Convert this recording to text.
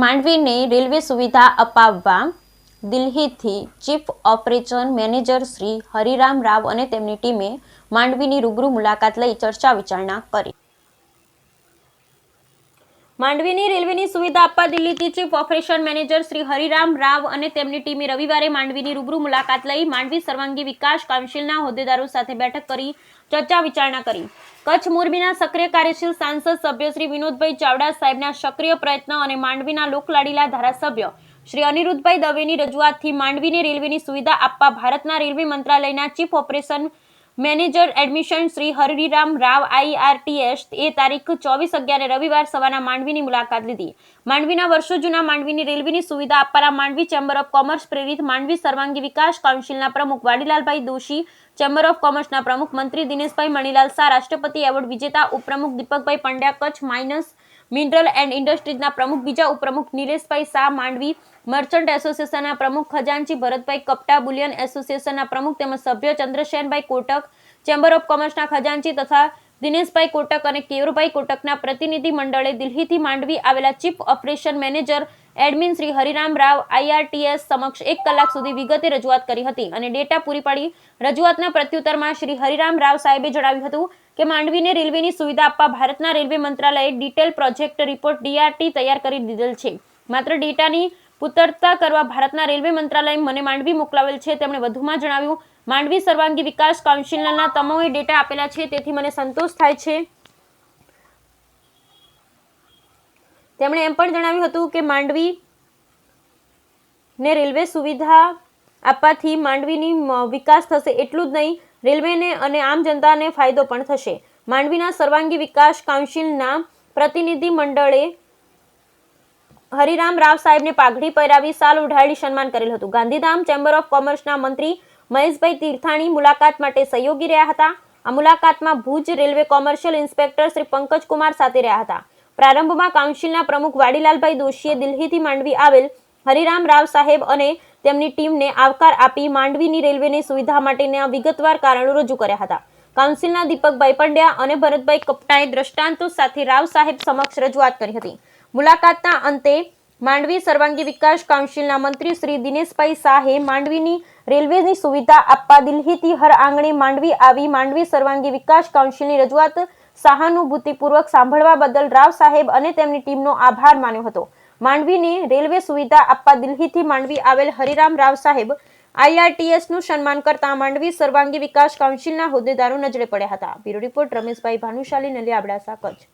માંડવીને railway સુવિધા અપાવવા દિલ્હીથી chief operation manager Shri Hariram Rao અને તેમની ટીમે માંડવીની રૂબરૂ મુલાકાત લઈ ચર્ચા વિચારણા કરી. માંડવીની રેલવેની સુવિધા આપવા દિલ્હીથી chief operation manager Shri Hariram Rao અને તેમની ટીમે રવિવારે માંડવીની રૂબરૂ મુલાકાત લઈ માંડવી સર્વાંગી વિકાસ કાઉન્સિલના હોદ્દેદારો સાથે બેઠક કરી ચર્ચા વિચારણા કરી. કચ્છ મોરબીના સક્રિય કાર્યશીલ સાંસદ સભ્ય શ્રી વિનોદભાઈ ચાવડા સાહેબના સક્રિય પ્રયત્ન અને માંડવીના લોકલાડીલા ધારાસભ્ય શ્રી અનિરુદ્ધભાઈ દવેની રજૂઆતથી માંડવીને રેલવેની સુવિધા આપવા ભારતના રેલવે મંત્રાલયના chief operation manager admission Shri Hariram Rao IRTS એ તારીખ 24/11 રવિવાર સવારના માંડવીની મુલાકાત લીધી. માંડવીના વર્ષો જૂના માંડવીની રેલવેની સુવિધા આપવાના માંડવી ચેમ્બર ઓફ કોમર્સ પ્રેરિત માંડવી સર્વાંગી વિકાસ કાઉન્સિલના પ્રમુખ વાડીલાલભાઈ દોશી, ચેમ્બર ઓફ કોમર્સના પ્રમુખ મંત્રી દિનેશભાઈ મણીલાલ શાહ, રાષ્ટ્રપતિ એવોર્ડ વિજેતા ઉપપ્રમુખ Deepakbhai Pandya, Kutch mines mineral and ઇન્ડસ્ટ્રીઝના પ્રમુખ બીજા ઉપપ્રમુખ નિલેશભાઈ શાહ, માંડવી મર્ચન્ટ એસોસિએશનના પ્રમુખ ખજાનચી ભરતભાઈ કપટા, બુલિયન એસોસિએશનના પ્રમુખ તેમજ સભ્ય ચંદ્રશેનભાઈ કોટક, ચેમ્બર ઓફ કોમર્સના ખજાનચી તથા દિનેશભાઈ કોટક અને કેયુરભાઈ કોટકના પ્રતિનિધિ મંડળે દિલ્હીથી માંડવી આવેલા chief operation manager admin Shri Hariram Rao IRTS સમક્ષ 1 કલાક સુધી વિગતે રજૂઆત કરી હતી અને ડેટા પૂરી પાડી. રજૂઆતના પ્રત્યુત્તરમાં શ્રી હરિરામ રાવ સાહેબે જણાવ્યું હતું કે માંડવીને રેલવેની સુવિધા આપવા ભારતના રેલવે મંત્રાલયે ડિટેલ પ્રોજેક્ટ રિપોર્ટ DRT તૈયાર કરી દીધેલ છે. માત્ર ડેટાની પુતરતા કરવા ભારતના રેલવે મંત્રાલયે મને માંડવી મોકલાવેલ છે. તેમણે વધુમાં જણાવ્યું, માંડવી સર્વાંગી વિકાસ કાઉન્સિલના તમામે ડેટા આપેલા છે, તેથી મને સંતોષ થાય છે. તેમણે એમ પણ જણાવ્યું હતું કે માંડવીને રેલવે સુવિધા આપવાથી માંડવીની વિકાસ થશે, એટલું જ નહીં રેલવેને અને આમ જનતાને ફાયદો પણ થશે. માંડવીના સર્વાંગી વિકાસ કાઉન્સિલના પ્રતિનિધિ મંડળે હરિરામ રાવ સાહેબને પાઘડી પહેરાવી શાલ ઉઢાડી સન્માન કરેલ હતું. ગાંધીધામ ચેમ્બર ઓફ કોમર્સના મંત્રી મહેશભાઈ તીર્થાણી મુલાકાત માટે સહયોગી રહ્યા હતા. આ મુલાકાતમાં Bhuj railway commercial inspector Shri Pankajkumar સાથે રહ્યા હતા. પ્રારંભમાં કાઉન્સિલના પ્રમુખ વાડીલાલભાઈ દોશીએ દિલ્હીથી માંડવી આવેલ હરિરામ રાવ સાહેબ અને તેમની ટીમને આવકાર આપી માંડવીની રેલવેની સુવિધા માટેના વિગતવાર કારણો રજૂ કર્યા હતા. કાઉન્સિલના દીપકભાઈ પંડ્યા અને ભરતભાઈ કપટાએ દ્રષ્ટાંતો સાથે રાવ સાહેબ સમક્ષ રજૂઆત કરી હતી. મુલાકાતના અંતે માંડવી સર્વાંગી વિકાસ કાઉન્સિલના મંત્રી શ્રી દિનેશભાઈ શાહે માંડવીની રેલવેની સુવિધા આપવા દિલ્હીથી હર આંગણે માંડવી આવી માંડવી સર્વાંગી વિકાસ કાઉન્સિલની રજૂઆત સહાનુભૂતિપૂર્વક સાંભળવા બદલ રાવ સાહેબ અને તેમની ટીમનો આભાર માન્યો હતો. માંડવીને રેલવે સુવિધા આપવા દિલ્હીથી માંડવી આવેલ હરિરામ રાવ સાહેબ IRTSનું સન્માન કરતા માંડવી સર્વાંગી વિકાસ કાઉન્સિલના હોદ્દેદારો નજરે પડ્યા હતા. Bureau report Rameshbhai Bhanushali, Naliya, Abdasa, Kutch.